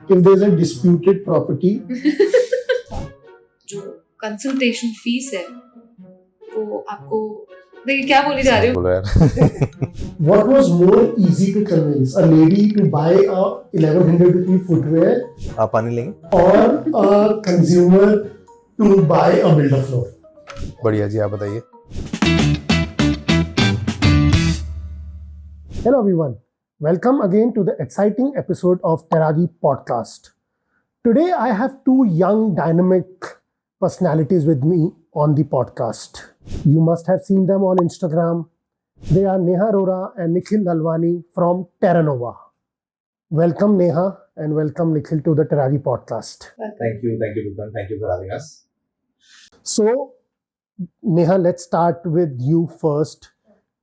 if there's a disputed property, जो consultation fees है वो आपको देखिए क्या बोली जा रही हूँ बोलो यार what was more easy to convince a lady to buy a 1100 rupee footwear आप पानी लेंगे? or a consumer to buy a builder floor? बढ़िया जी, आप बताइए. Hello everyone, welcome again to the exciting episode of Teragi Podcast. Today I have two young dynamic personalities with me on the podcast. You must have seen them on Instagram. They are Neha Rora and Nikhil Lalwani from Terranova. Welcome Neha and welcome Nikhil to the Teragi Podcast. Thank you, Bhupan. Thank you for having us. So Neha, let's start with you first.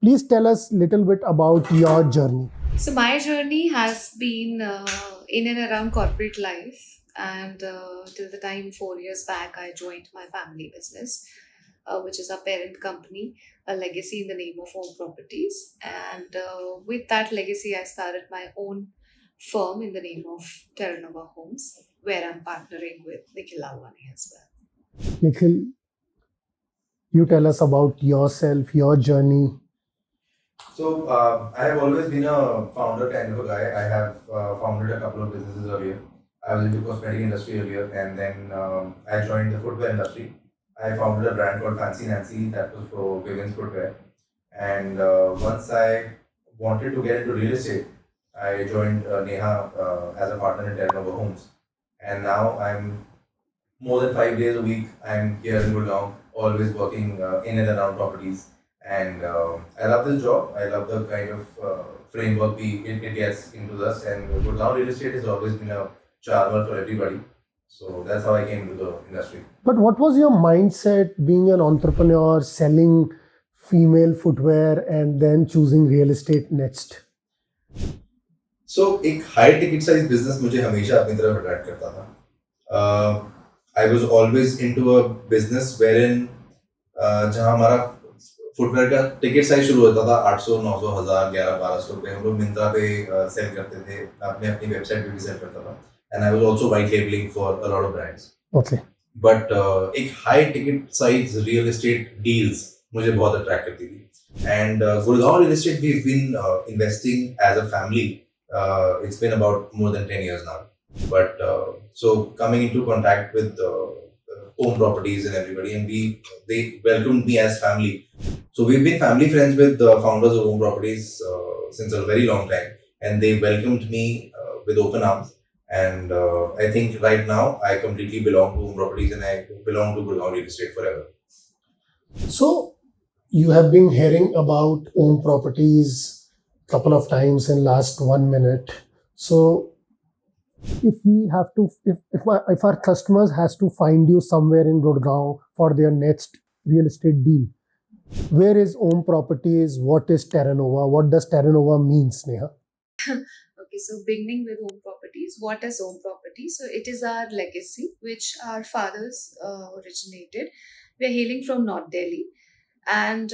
Please tell us a little bit about your journey. So my journey has been in and around corporate life, and till the time 4 years back, I joined my family business, which is our parent company, a legacy in the name of Home Properties. And with that legacy, I started my own firm in the name of Terranova Homes, where I'm partnering with Nikhil Lalwani as well. Nikhil, you tell us about yourself, your journey. So, I have always been a founder kind of a guy. I have founded a couple of businesses earlier. I was into cosmetic industry earlier, and then I joined the footwear industry. I founded a brand called Fancy Nancy that was for women's footwear. And once I wanted to get into real estate, I joined Neha as a partner in Terranova Homes. And now I'm more than 5 days a week. I'm here in Gurgaon, always working in and around properties. And I love this job. I love the kind of framework it gets into us. And Gurgaon real estate has always been a charmer for everybody. So that's how I came into the industry. But what was your mindset being an entrepreneur, selling female footwear and then choosing real estate next? So एक high ticket size business मुझे हमेशा अपनी तरफ attract करता था. I was always into a business wherein जहाँ हमारा footwear का टिकट साइज शुरू होता था 800, 900, 1000, 1100, 1200 रुपए. हम लोग मिंत्रा पे सेल करते थे, अपने अपनी वेबसाइट पे भी सेल करता था. And I was also white labeling for a lot of brands. Okay. But एक high ticket size real estate deals मुझे बहुत अट्रैक्ट करती थी. And Gurgaon real estate we've been investing as a family. It's been about more than 10 years now. But so coming into contact with home properties and everybody, and they welcomed me as family. So we've been family friends with the founders of home properties since a very long time, and they welcomed me with open arms. And I think right now I completely belong to home properties, and I belong to Gurgaon real estate forever. So you have been hearing about home properties a couple of times in last 1 minute. So if we have to, if our customers has to find you somewhere in Gurgaon for their next real estate deal, where is home properties? What is Terranova? What does Terranova means, Neha? Okay, so beginning with home properties, what is home property? So it is our legacy, which our fathers originated. We are hailing from North Delhi, and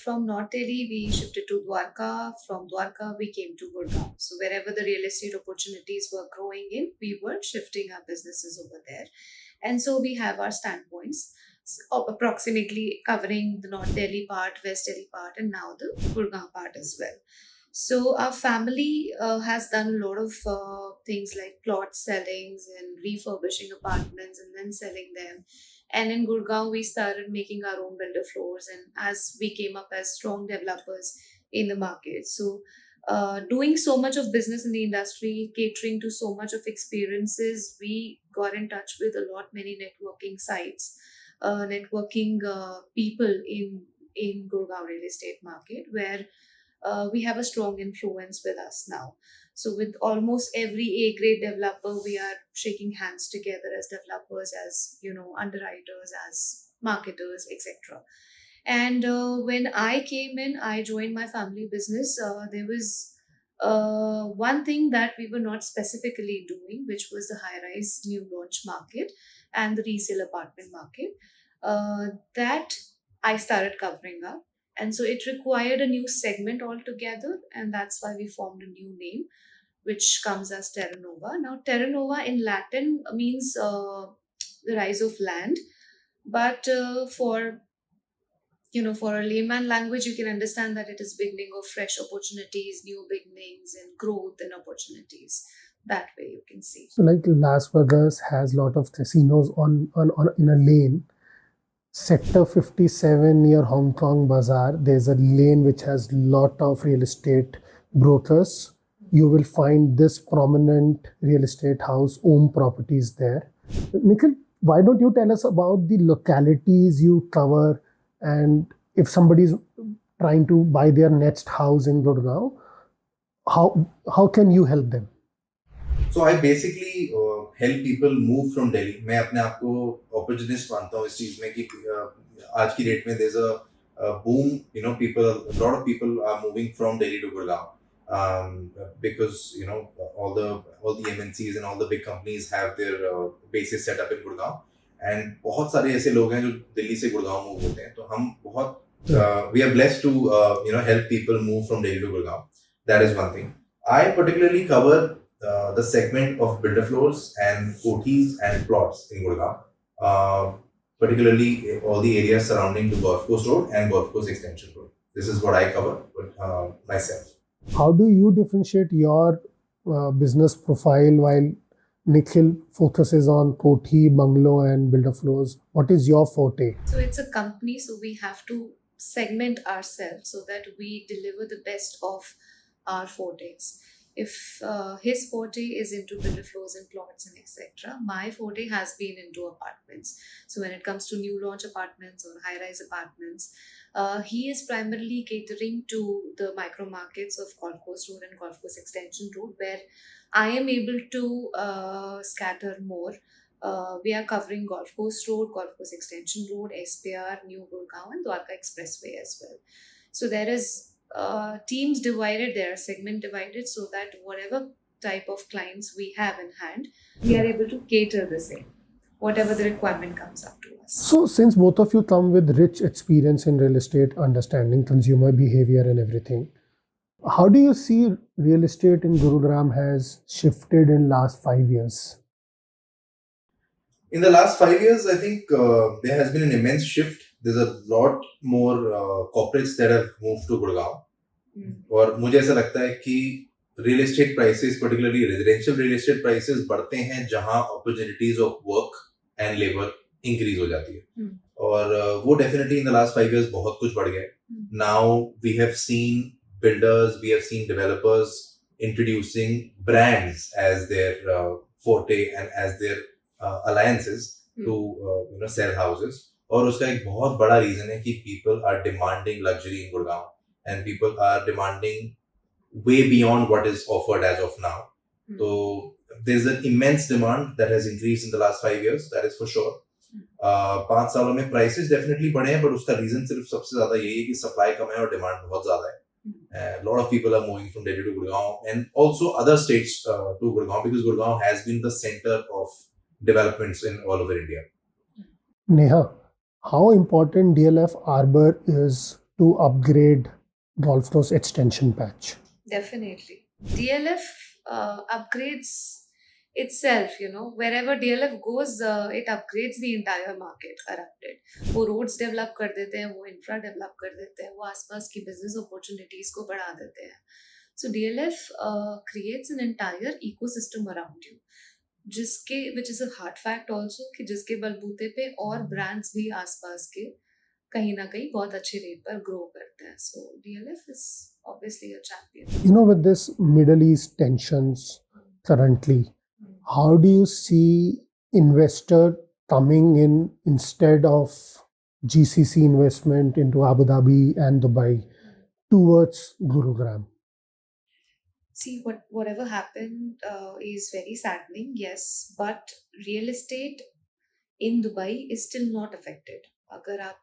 from North Delhi we shifted to Dwarka. From Dwarka we came to Gurgaon. So wherever the real estate opportunities were growing in, we were shifting our businesses over there, and so we have our standpoints. Approximately covering the North Delhi part, West Delhi part, and now the Gurgaon part as well. So our family has done a lot of things like plot sellings and refurbishing apartments and then selling them. And in Gurgaon, we started making our own builder floors, and as we came up as strong developers in the market. So doing so much of business in the industry, catering to so much of experiences, we got in touch with a lot many networking sites, networking people in Gurgaon real estate market, where we have a strong influence with us now. So with almost every A grade developer, we are shaking hands together as developers, as underwriters, as marketers, etc. And when I came in, I joined my family business. There was one thing that we were not specifically doing, which was the high rise new launch market and the resale apartment market. That I started covering up. And so it required a new segment altogether. And that's why we formed a new name, which comes as Terra Nova. Now, Terra Nova in Latin means the rise of land, but for a layman language, you can understand that it is beginning of fresh opportunities, new beginnings, and growth and opportunities. That way, you can see. So, like Las Vegas has lot of casinos on in a lane. Sector 57 near Hong Kong Bazaar, there's a lane which has lot of real estate brokers. You will find this prominent real estate house, Om Properties there. Nikhil, why don't you tell us about the localities you cover, and if somebody's trying to buy their next house in Gurgaon, how can you help them? So I basically help people move from Delhi. मैं अपने आप को opportunist मानता हूँ इस चीज में कि आज की डेट में there's a boom. People, a lot of people are moving from Delhi to Gurgaon because all the MNCs and all the big companies have their bases set up in Gurgaon. And बहुत सारे ऐसे लोग हैं जो दिल्ली से Gurgaon move होते हैं. तो हम बहुत we are blessed to help people move from Delhi to Gurgaon. That is one thing. I particularly cover the segment of builder floors and kothis and plots in Gurgaon, particularly all the areas surrounding the Golf Course Road and Golf Course Extension Road. This is what I cover myself. How do you differentiate your business profile while Nikhil focuses on Kothi, bungalow, and builder floors? What is your forte? So it's a company, so we have to segment ourselves so that we deliver the best of our fortes. If his forte is into builder floors and plots and etc., my forte has been into apartments. So when it comes to new launch apartments or high-rise apartments, he is primarily catering to the micro markets of Golf Course Road and Golf Course Extension Road, where I am able to scatter more. We are covering Golf Course Road, Golf Course Extension Road, SPR, New Gurgaon, and Dwarka Expressway as well. So there is teams divided there, segment divided, so that whatever type of clients we have in hand, we are able to cater the same, whatever the requirement comes up to us. So, since both of you come with rich experience in real estate, understanding consumer behavior and everything, how do you see real estate in Gurugram has shifted in last 5 years? In the last 5 years, I think there has been an immense shift. There's a lot more corporates that have moved to Gurgaon. और मुझे ऐसा लगता है कि real estate prices, particularly residential real estate prices बढ़ते हैं जहां opportunities of work and labour increase हो जाती है. और वो definitely in the last 5 years बहुत कुछ बढ़ गया है. Now we have seen builders, we have seen developers introducing brands as their forte and as their alliances to sell houses. और उसका एक बहुत बड़ा रीजन है कि people are demanding luxury in Gurgaon and people are demanding way beyond what is offered as of now. So there's an immense demand that has increased in the last 5 years, that is for sure. 5 सालों में prices definitely बढ़े हैं, but उसका reason सिर्फ सबसे ज्यादा यही है कि supply कम है और demand बहुत ज्यादा है. A lot of people are moving from Delhi to Gurgaon and also other states to Gurgaon because Gurgaon has been the center of developments in all over India. Neha, how important DLF Arbor is to upgrade Golf Course Extension patch? Definitely. DLF upgrades itself, wherever DLF goes, it upgrades the entire market around it. वो roads develop कर देते हैं, वो infra develop कर देते हैं, वो आसपास की business opportunities को बढ़ा देते हैं. So DLF creates an entire ecosystem around you, which is a hard fact also, कि जिसके बलबूते पे और brands भी आसपास के कहीं ना कहीं बहुत अच्छे रेट पर ग्रो करते हैं. So DLF is obviously a champion. With this Middle East tensions currently, how do you see investor coming in instead of GCC investment into Abu Dhabi and Dubai towards Gurugram? See, whatever happened is very saddening, yes, but real estate in Dubai is still not affected. अगर आप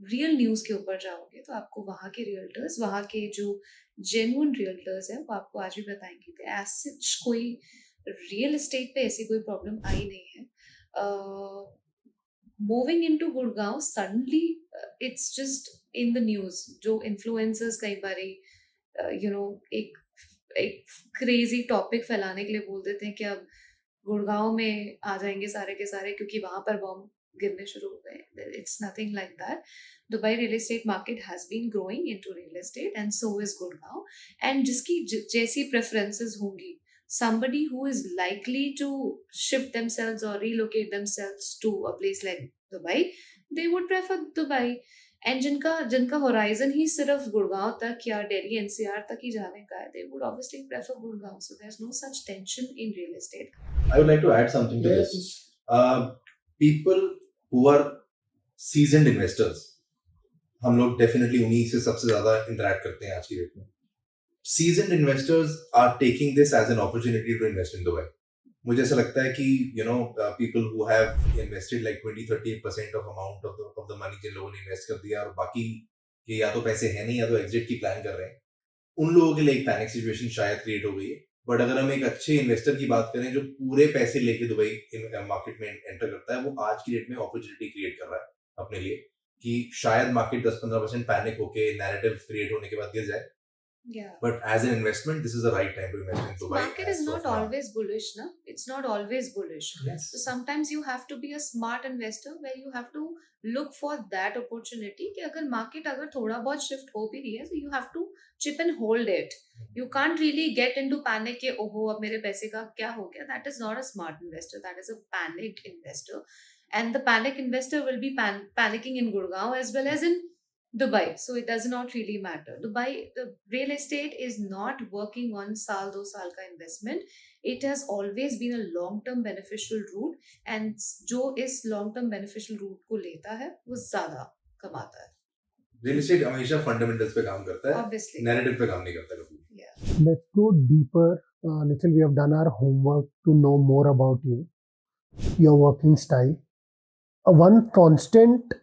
real news के ऊपर जाओगे तो आपको वहाँ के realtors, वहाँ के जो जेन्युइन रियल्टर्स हैं, वो आपको आज भी बताएंगे कि एज सच कोई रियल एस्टेट पे ऐसी कोई प्रॉब्लम आई नहीं है. Moving into Gurgaon suddenly it's just in the news. जो इन्फ्लुएंसर्स कई बारी एक एक क्रेजी टॉपिक फैलाने के लिए बोल देते हैं कि अब गुड़गांव में आ जाएंगे सारे के सारे क्योंकि वहां पर बॉम्ब गिरने शुरू हो गए. It's nothing like that. Dubai real estate market has been growing into real estate and so is Gurgaon. And जिसकी जैसी preferences होंगी, somebody who is likely to shift themselves or relocate themselves to a place like Dubai, they would prefer Dubai. And जिनका जिनका horizon ही सिर्फ गुड़गांव तक या Delhi NCR तक ही जाने का है, they would obviously prefer Gurgaon. So there's no such tension in real estate. I would like to add something to Yes. this. People who are seasoned investors, हम लोग डेफिनेटली उन्हीं से सबसे ज्यादा इंटरेक्ट करते हैं आज की डेट में. Seasoned investors are taking this as an opportunity to invest in Dubai. मुझे ऐसा लगता है कि people who have invested like 20-30% of amount of the money जिन लोगों ने इन्वेस्ट कर दिया और बाकी के या तो पैसे हैं नहीं या तो एग्जिट की प्लान कर रहे हैं, उन लोगों के लिए एक पैनिक सिचुएशन शायद क्रिएट हो गई है. बट अगर हम एक अच्छे इन्वेस्टर की बात करें जो पूरे पैसे लेके दुबई मार्केट में एंटर करता है, वो आज की डेट में अपॉर्चुनिटी क्रिएट कर रहा है अपने लिए कि शायद मार्केट 10-15% पैनिक होके नैरेटिव क्रिएट होने के बाद गिर जाए. Yeah. But as an investment, this is the right time to invest in Dubai. Market is not always bullish, na? It's not always bullish. Yes. So sometimes you have to be a smart investor where you have to look for that opportunity कि अगर market अगर थोड़ा बहुत shift हो भी रही है, so you have to chip and hold it. You can't really get into panic कि ओहो अब मेरे पैसे का क्या हो गया. That is not a smart investor. That is a panicked investor. And the panic investor will be panicking in Gurgaon as well as in Dubai. So it does not really matter. Dubai, the real estate is not working on साल 2 साल का investment. It has always been a long-term beneficial route, and जो इस long-term beneficial route को लेता है, वो ज़्यादा कमाता है. Real estate हमेशा fundamentals पे काम करता है, Obviously. narrative पे काम नहीं करता कभी. Yeah. Let's go deeper. Nikhil, we have done our homework to know more about you, your working style. One constant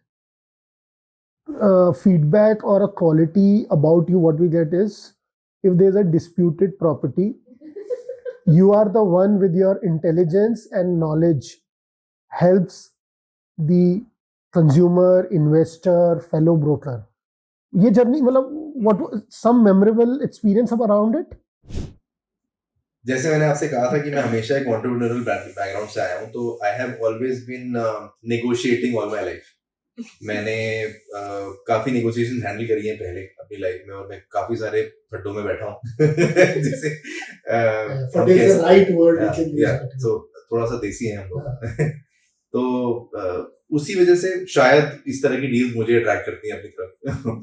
feedback or a quality about you, what we get is if there's a disputed property, you are the one with your intelligence and knowledge helps the consumer, investor, fellow broker. ये journey मतलब what some memorable experience of around it? जैसे मैंने आपसे कहा था कि मैं हमेशा एक एंटरप्रेन्योरियल बैकग्राउंड से आया हूँ, तो I have always been negotiating all my life. मैंने काफी नेगोशिएशन हैंडल करी हैं पहले अपनी लाइफ में, और मैं काफी सारे खड्डों में बैठा हूँ. जैसे right word. तो थोड़ा सा देसी है हम लोग. तो उसी वजह से शायद इस तरह की डील्स मुझे अट्रैक्ट करती हैं अपनी तरफ.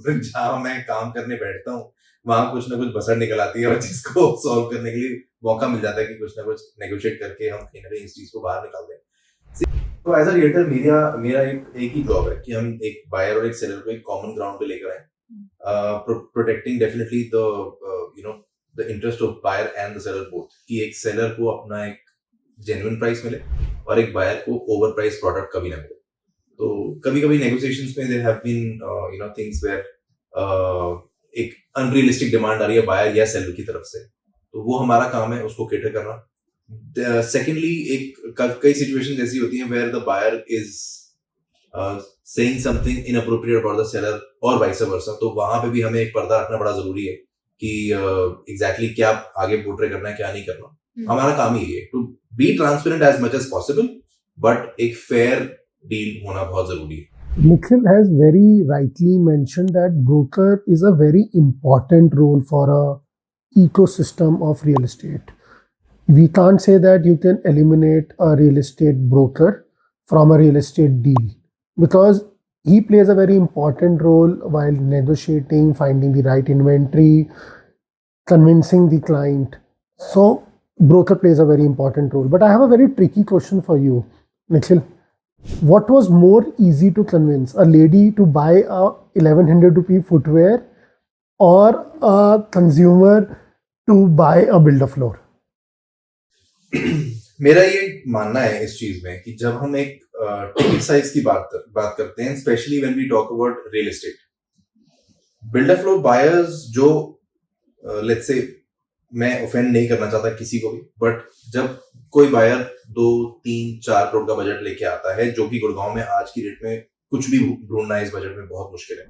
जहाँ मैं काम करने बैठता हूँ वहां कुछ ना कुछ बसर निकल आती है, और जिसको सॉल्व करने के लिए मौका मिल जाता है कि कुछ ना कुछ नेगोशिएट करके हम कहीं ना कहीं इस चीज को बाहर निकाल दें. तो एज अ रियल्टर मेरा एक ही जॉब है कि हम एक बायर और एक सेलर को एक कॉमन ग्राउंड पे लेकर आए, protecting definitely the interest of buyer and the seller both, कि एक सेलर को अपना एक जेन्युइन प्राइस मिले और एक बायर को ओवर प्राइस प्रोडक्ट कभी ना मिले. तो कभी कभी नेगोशिएशंस में there have been things where एक अनरियलिस्टिक डिमांड आ रही है बायर या सेलर की तरफ से, तो वो हमारा काम है उसको केटर करना. सेकेंडली कई सिचुएशन ऐसी होती हैं where the buyer is saying something inappropriate about the seller और वाइस वर्सा, तो वहां पे भी हमें एक पर्दा रखना बड़ा जरूरी है कि एग्जैक्टली क्या आगे पोर्ट्रे करना है क्या नहीं करना. हमारा काम ही है to be transparent as much as possible, but एक फेयर डील होना बहुत जरूरी है. Nikhil has very rightly mentioned that broker is a very important role for a ecosystem of real estate. We can't say that you can eliminate a real estate broker from a real estate deal, because he plays a very important role while negotiating, finding the right inventory, convincing the client. So broker plays a very important role. But I have a very tricky question for you, Nikhil. What was more easy to convince, a lady to buy a 1100 rupee footwear or a consumer to buy a build-a-floor? मेरा ये मानना है इस चीज में कि जब हम एक टिकट साइज की बात करते हैं, specially when we talk about real estate, builder buyers जो लेट्स से, मैं ऑफेंड नहीं करना चाहता किसी को भी, बट जब कोई बायर 2-3-4 करोड़ का बजट लेके आता है, जो कि गुड़गांव में आज की डेट में कुछ भी ढूंढना इस बजट में बहुत मुश्किल है.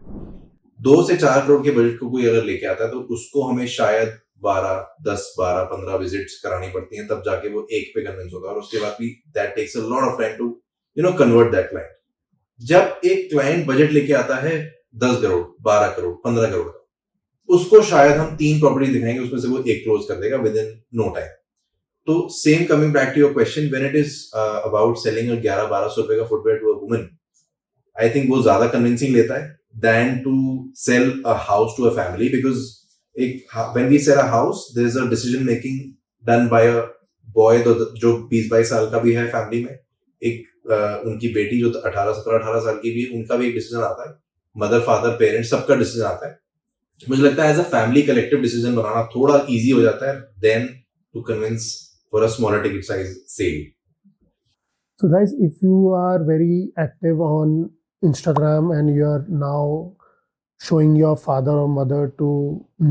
2 से 4 करोड़ के बजट को कोई अगर लेके आता है तो उसको हमें शायद 12, 10, 12, 15 विजिट्स करानी पड़ती हैं, तब जाके वो एक पे कन्विंस होगा, और उसके बाद भी that takes a lot of time to convert that client. जब एक क्लाइंट बजट लेके आता है 10 करोड़, 12 करोड़, 15 करोड़ का, उसको शायद हम 3 प्रॉपर्टी दिखाएंगे, उसमें से वो एक क्लोज कर देगा विद इन नो टाइम. तो same coming back to your question, when it is about selling 1100-1200 रुपए का footwear to a woman, I think वो ज्यादा कन्विंसिंग लेता है than to sell a house to a family, because when we sell a house there is a decision making done by a boy जो 20-22 साल का भी है फैमिली में, एक उनकी बेटी जो 17-18 साल की भी है, उनका भी एक डिसीजन आता है, मदर फादर पेरेंट्स सबका डिसीजन आता है. मुझे लगता है as a family collective decision बनाना थोड़ा इजी हो जाता है than to convince for a smaller ticket size sale. So, guys, if you are very active on Instagram and you are now showing your father or mother to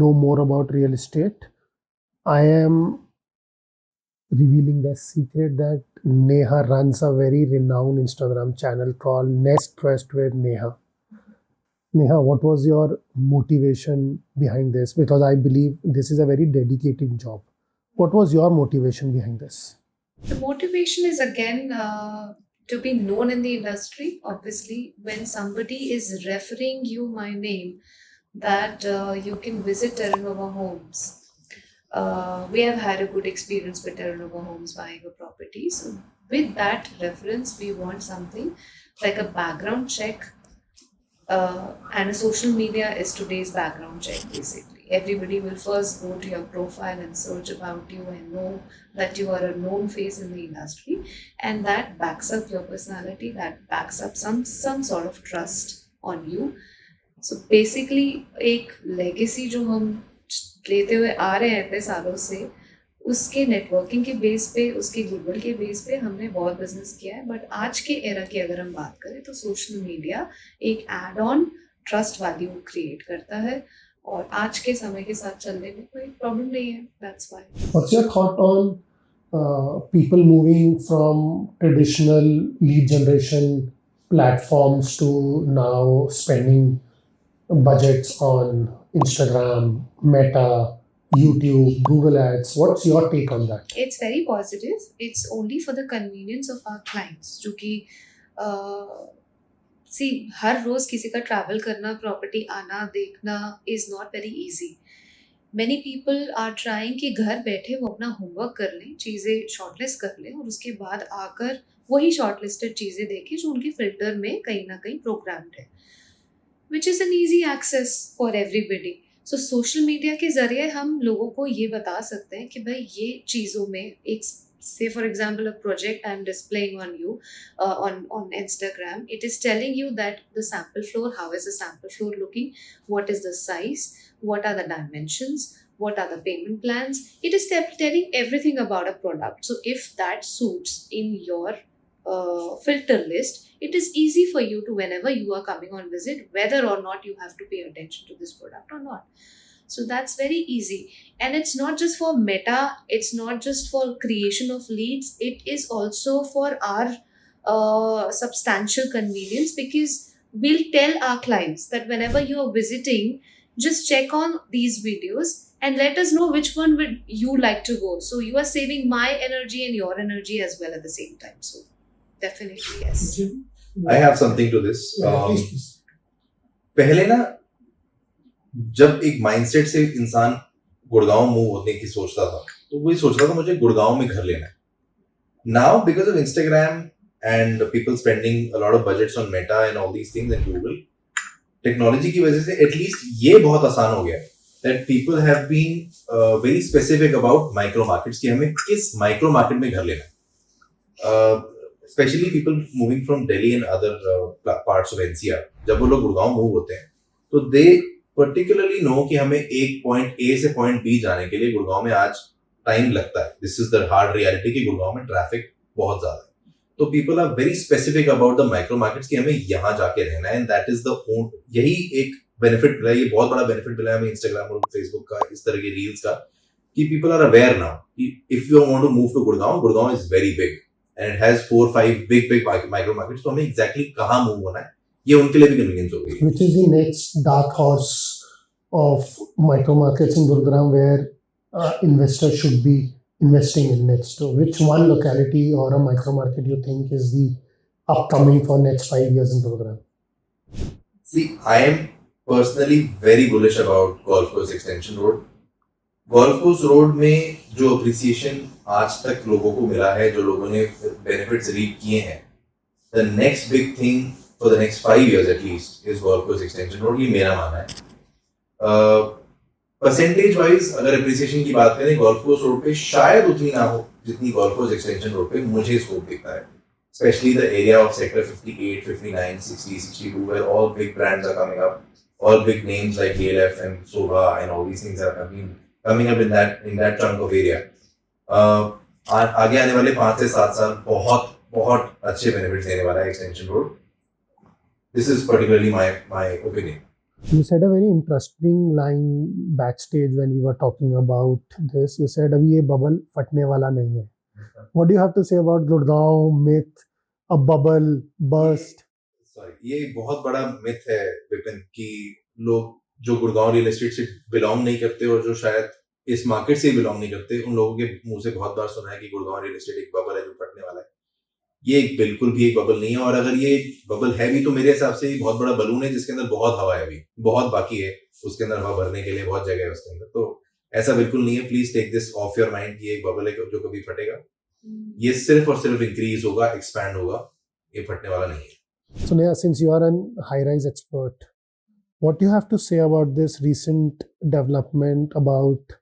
know more about real estate, I am revealing the secret that Neha runs a very renowned Instagram channel called Nest Quest with Neha. Neha, what was your motivation behind this? Because I believe this is a very dedicated job. What was your motivation behind this? The motivation is again to be known in the industry. Obviously, when somebody is referring you my name, that you can visit Terranova Homes. We have had a good experience with Terranova Homes buying a property. So, with that reference, we want something like a background check. And social media is today's background check, basically. Everybody will first go to your profile and search about you and know that you are a known face in the industry, and that backs up your personality, that backs up some sort of trust on you. So basically एक legacy जो हम लेते हुए आ रहे हैं इतने सालों से, उसके नेटवर्किंग के बेस पे, उसके गूगल के बेस पे हमने बहुत बिजनेस किया है. बट आज के एरा की अगर हम बात करें तो सोशल मीडिया एक add on trust value create करता है, और आज के समय के साथ चलने में कोई प्रॉब्लम नहीं है. That's why. What's your thought on people moving from traditional lead generation platforms to now spending budgets on Instagram, Meta, YouTube, Google Ads? What's your take on that? It's very positive. It's only for the convenience of our clients, जो कि सी हर रोज किसी का travel करना, property आना देखना is not very easy. Many people are trying कि घर बैठे वो अपना होमवर्क कर लें, चीज़ें शॉर्टलिस्ट कर लें, और उसके बाद आकर वही शॉर्टलिस्टेड चीज़ें देखें जो उनके फिल्टर में कहीं ना कहीं प्रोग्राम्ड है, which is an easy access for everybody. So social media के ज़रिए हम लोगों को ये बता सकते हैं कि भाई ये चीज़ों में एक, say for example a project I'm displaying on you on Instagram, it is telling you that the sample floor, how is the sample floor looking, what is the size, what are the dimensions, what are the payment plans. It is telling everything about a product. So if that suits in your filter list, it is easy for you to, whenever you are coming on visit, whether or not you have to pay attention to this product or not. So that's very easy. And it's not just for Meta, it's not just for creation of leads, it is also for our substantial convenience, because we'll tell our clients that whenever you are visiting, just check on these videos and let us know which one would you like to go. So you are saving my energy and your energy as well at the same time. So definitely yes. I have something to this. Please, please. पहले ना जब एक mindset से इंसान Gurgaon move होने की सोचता था, तो वही सोचता था मुझे गुड़गांव में घर लेना है. Now because of Instagram and people spending a lot of budgets on Meta and all these things and Google, technology की वजह से एटलीस्ट ये बहुत आसान हो गया that people have been very specific about micro markets कि हमें किस माइक्रो मार्केट में घर लेना है. Specially people moving from Delhi and other parts of NCR, जब वो लोग गुड़गांव मूव होते हैं तो दे पर्टिकुलरली नो कि हमें एक पॉइंट ए से पॉइंट बी जाने के लिए गुड़गांव में आज टाइम लगता है. This is the hard reality कि गुड़गांव में ट्रैफिक बहुत ज्यादा है. तो people are very specific about the micro markets कि हमें यहाँ जाके रहना है, एंड दैट इज द यही एक बेनिफिट मिला है, ये बहुत बड़ा बेनिफिट मिला है हमें इंस्टाग्राम और फेसबुक का, इस तरह के रील्स का, कि people are aware now if you want to move to Gurgaon, Gurgaon is very big and it has 4-5 big micro markets. तो हमें एग्जैक्टली कहाँ मूव होना है ये उनके लिए भी कन्वीनियंस हो गई. Which is the next dark horse of micro markets in Gurugram, where investors should be investing in next? So which one locality or a micro market you think is the upcoming for next 5 years in Gurugram? See, I am personally very bullish about Golf Course Extension Road. Golf course road में जो appreciation आज तक लोगों को मिला है, जो लोगों ने बेनिफिट्स रीप किए हैं, the next big thing for the next 5 years at least is golf course extension road. ये मेरा मानना है. परसेंटेज वाइज अगर अप्रिसिएशन की बात करें, गोल्फ कोर्स रोड पे शायद उतनी ना हो जितनी गोल्फ कोर्स एक्सटेंशन रोड पे मुझे स्कोप दिखता है. Especially the area of sector 58, 59, 60, 62, where all big brands are coming up, all big names like DLF and Sobha and all these things have been coming up in that chunk of area. आगे आने वाले 5 से 7 साल बहुत बहुत अच्छे benefits देने वाला है extension road. This is particularly my opinion. You said a very interesting line backstage when we were talking about this. You said अभी ये बबल फटने वाला नहीं है. What do you have to say about Gurgaon myth, a bubble burst? Sorry, ये बहुत बड़ा myth है विपिन कि लोग जो गुड़गांव रियल एस्टेट से बिलोंग नहीं करते और जो शायद इस मार्केट से बिलोंग नहीं करते, उन लोगों के मुंह से बहुत बार सुना है कि गुड़गांव रियल एस्टेट एक बबल है जो फटने वाला है. ये बिल्कुल भी एक बबल नहीं है. और अगर ये बबल है भी तो मेरे हिसाब से ये बहुत बड़ा बलून है जिसके अंदर बहुत हवा है, अभी बहुत बाकी है उसके अंदर हवा भरने के लिए, बहुत जगह है उसके अंदर. तो ऐसा बिल्कुल नहीं है. Please take this off your mind कि ये एक बबल है जो कभी फटेगा. ये सिर्फ और सिर्फ इंक्रीज होगा, एक्सपैंड होगा, ये फटने वाला नहीं है. So Neha, since you are an high-rise expert, what do you have to say about this recent development about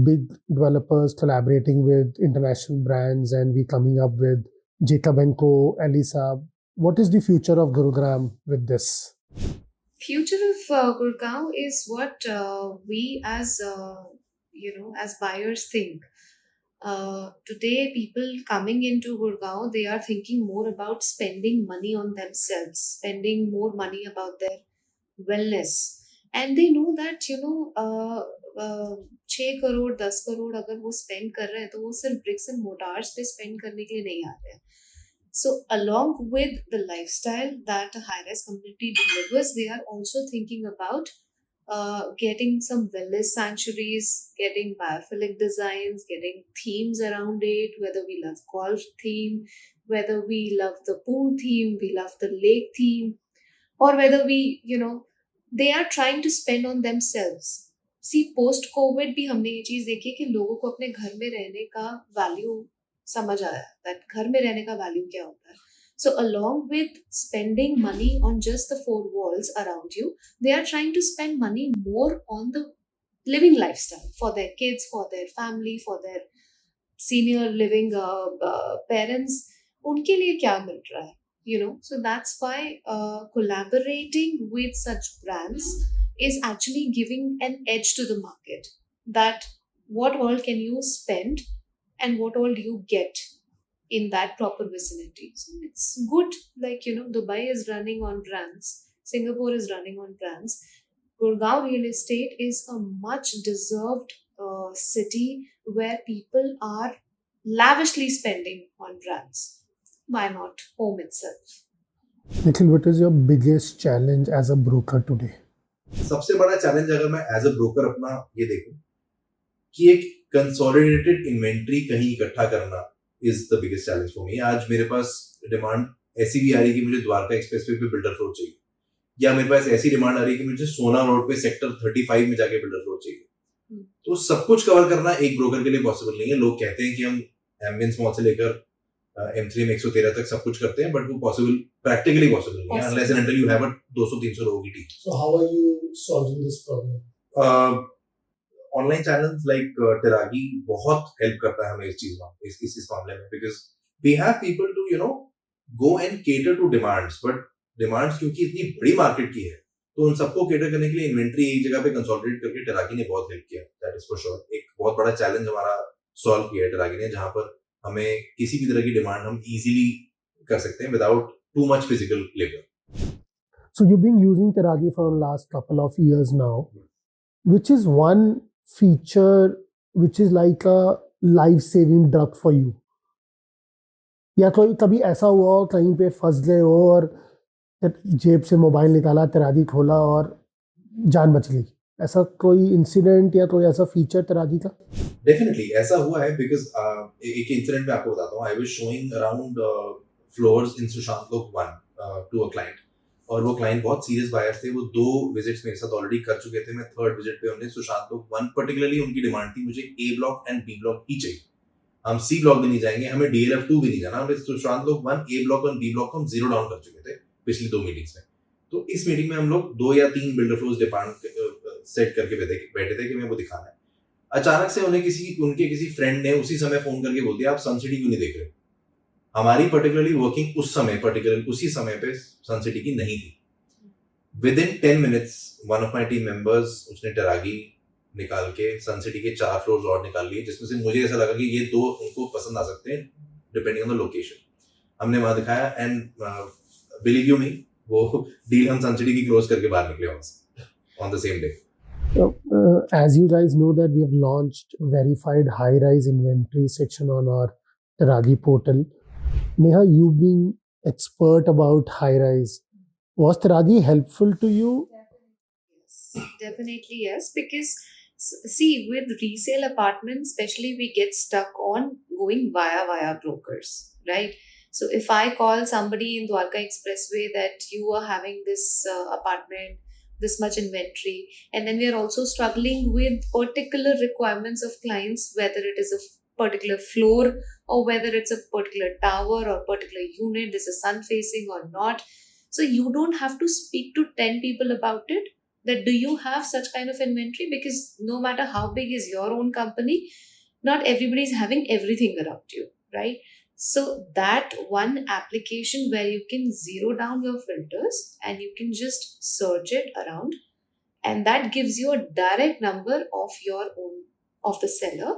big developers collaborating with international brands and we coming up with Jacob & Co, Elisa? What is the future of Gurugram with this? Future of Gurgaon is what we as as buyers think. Today, people coming into Gurgaon, they are thinking more about spending money on themselves, spending more money about their wellness, and they know that 6 crore 10 crore अगर वो spend कर रहे हैं तो वो सिर्फ bricks and mortars पे spend करने के लिए नहीं आ रहे हैं. So along with the lifestyle that a high-rise community delivers, they are also thinking about getting some wellness sanctuaries, getting biophilic designs, getting themes around it, whether we love golf theme, whether we love the pool theme, we love the lake theme, or whether we, they are trying to spend on themselves. See, post COVID भी हमने ये चीज देखी कि लोगों को अपने घर में रहने का वैल्यू समझ आया, that घर में रहने का वैल्यू क्या होता है. So along with spending money on just the 4 walls around you, they are trying to spend money more on the living lifestyle for their kids, for their family, for their senior living parents. उनके लिए क्या मिल रहा है, So that's why collaborating with such brands is actually giving an edge to the market. That what all can you spend and what all do you get in that proper vicinity. So it's good. Like, Dubai is running on brands. Singapore is running on brands. Gurgaon real estate is a much deserved city where people are lavishly spending on brands. Why not home itself? Nikhil, what is your biggest challenge as a broker today? सबसे बड़ा challenge अगर मैं as a broker अपना ये देखूं कि एक consolidated inventory कहीं इकट्ठा करना is the biggest challenge for me. आज मेरे पास डिमांड ऐसी भी आ रही है कि मुझे द्वारका एक्सप्रेसवे पे बिल्डर फ्लोर चाहिए, या मेरे पास ऐसी डिमांड आ रही है कि मुझे सोना रोड पे सेक्टर 35 में जाके बिल्डर फ्लोर चाहिए. तो सब कुछ कवर करना एक ब्रोकर के लिए पॉसिबल नहीं है. लोग कहते हैं कि हम एम्बियंस मॉल से लेकर M3 में 113 तक सब कुछ करते हैं, बट वो प्रैक्टिकली पॉसिबल नहीं है unless and until you have a 200-300 लोगों की team. So how are you solving this problem? Online channels like टेरागी बहुत हेल्प करता है हमें इस चीज में, इस मामले में, because we have people to go and cater to demands. But demands क्योंकि इतनी बड़ी मार्केट की है तो उन सबको केटर करने के लिए इन्वेंट्री एक जगह पे कंसोलिडेट करके टेरागी ने बहुत हेल्प किया. That is for sure. एक बहुत बड़ा चैलेंज हमारा सॉल्व किया है टेरागी ने, जहां पर हमें किसी भी तरह की डिमांड हम इजीली कर सकते हैं without too much physical labour. So you've been using Teragi for the last couple of years now. Which is one feature which is like a life-saving drug for you? या कोई कभी ऐसा हुआ हो कहीं पे फंस गए हो और जेब से मोबाइल निकाला, तरागी खोला और जान बच गई? ऐसा कोई इंसिडेंट या कोई ऐसा फीचर तरागी का? डेफिनेटली ऐसा हुआ है बिकॉज एक इंसिडेंट मैं आपको बताता हूँ. I was showing around floors in Sushant Lok 1 to a client, और वो क्लाइंट बहुत सीरियस बायर्स थे. वो 2 विजिट्स मेरे साथ ऑलरेडी कर चुके थे. मैं थर्ड विजिट पे हमने सुशांत लोक 1 पर्टिकुलरली उनकी डिमांड थी मुझे ए ब्लॉक एंड बी ब्लॉक ही चाहिए. हम सी ब्लॉक भी नहीं जाएंगे, हमें DLF 2 भी नहीं जाना. हमने सुशांत लोक 1 ए ब्लॉक और बी ब्लॉक को हम जीरो डाउन कर चुके थे पिछली 2 मीटिंग्स में. तो इस मीटिंग में हम लोग 2 या 3 बिल्डर फ्लोज डिपार्ट सेट करके बैठे थे कि मैं वो दिखाना है. अचानक से उनके किसी फ्रेंड ने उसी समय फोन करके बोल दिया आप सन सिटी क्यों नहीं देख रहे. हमारी पर्टिकुलरली वर्किंग उसी समय पे सन सिटी की नहीं थी. With in 10 minutes one of my team members उसने टरागी निकाल के सन सिटी के 4 फ्लोर्स और निकाल लिए, जिसमें से मुझे ऐसा लगा कि ये 2 उनको पसंद आ सकते हैं डिपेंडिंग ऑन द लोकेशन. हमने वहां दिखाया एंड बिलीव यू मी वो डील हम सन सिटी की क्लोज करके बाहर निकले वहां से on the same day. As you guys know that we have launched verified high-rise inventory section on our Taragi portal. Neha, you being expert about high-rise, was Taragi helpful to you? Definitely yes, because see, with resale apartments especially, we get stuck on going via brokers, right? So if I call somebody in Dwarka Expressway that you are having this apartment, this much inventory, and then we are also struggling with particular requirements of clients, whether it is a particular floor or whether it's a particular tower or particular unit, this is sun facing or not. So you don't have to speak to 10 people about it, that do you have such kind of inventory, because no matter how big is your own company, not everybody is having everything around you, right? So that one application where you can zero down your filters and you can just search it around, and that gives you a direct number of your own, of the seller,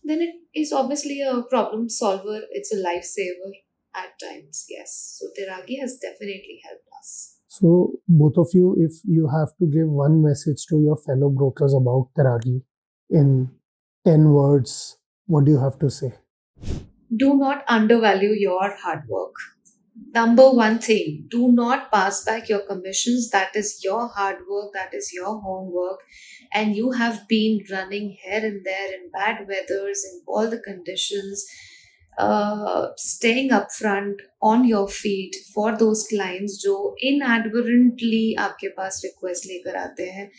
then it is obviously a problem solver, it's a lifesaver at times. Yes, so Teragi has definitely helped us. So, both of you, if you have to give one message to your fellow brokers about Taragi in 10 words, what do you have to say? Do not undervalue your hard work. Number one thing, do not pass back your commissions. That is your hard work, that is your homework, and you have been running here and there in bad weathers, in all the conditions, staying up front on your feet for those clients जो inadvertently आपके पास request लेकर आते हैं,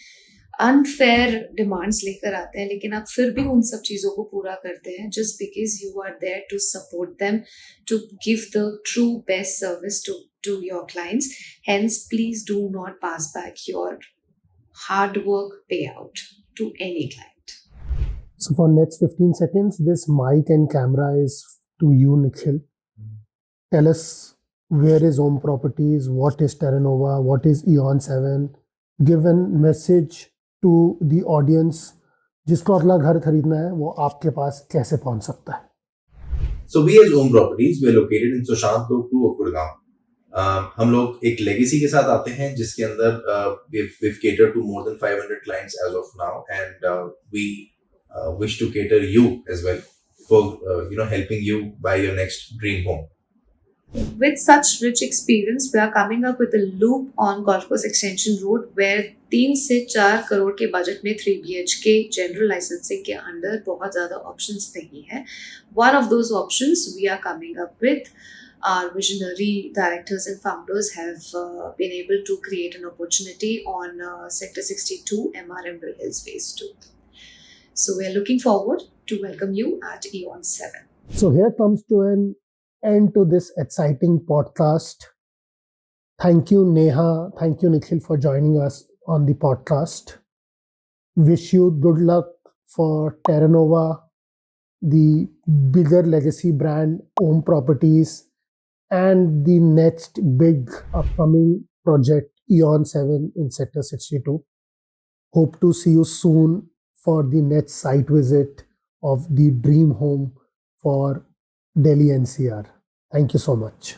unfair demands लेकर आते हैं, लेकिन आप फिर भी उन सब चीज़ों को पूरा करते हैं just because you are there to support them, to give the true best service to your clients. Hence please do not pass back your hard work pay out to any client. So, for next 15 seconds, this mic and camera is to you, Nikhil. Tell us, where is Home Properties, what is Terra Nova, what is Eon 7? Give a message to the audience, जिसको अगला घर खरीदना है वो आपके पास कैसे पहुंच सकता है. So we as Home Properties, we are located in Sushant Lok 2 of Gurgaon. हम लोग एक लेगेसी के साथ आते हैं जिसके अंदर we've catered to more than 500 clients as of now, and we wish to cater you as well for helping you buy your next dream home. With such rich experience, we are coming up with a loop on Golf Course Extension Road where 3 से 4 करोड़ के budget में 3 BHK general licensing के under बहुत ज़्यादा options नहीं है. One of those options we are coming up with. Our visionary directors and founders have been able to create an opportunity on Sector 62 MRM Mill Hills Phase 2. So we are looking forward to welcome you at Eon 7. So here comes to an end to this exciting podcast. Thank you, Neha. Thank you, Nikhil, for joining us on the podcast. Wish you good luck for Terra Nova, the bigger legacy brand, Home Properties, and the next big upcoming project, Eon 7 in Sector 62. Hope to see you soon for the next site visit of the dream home for Delhi NCR. Thank you so much.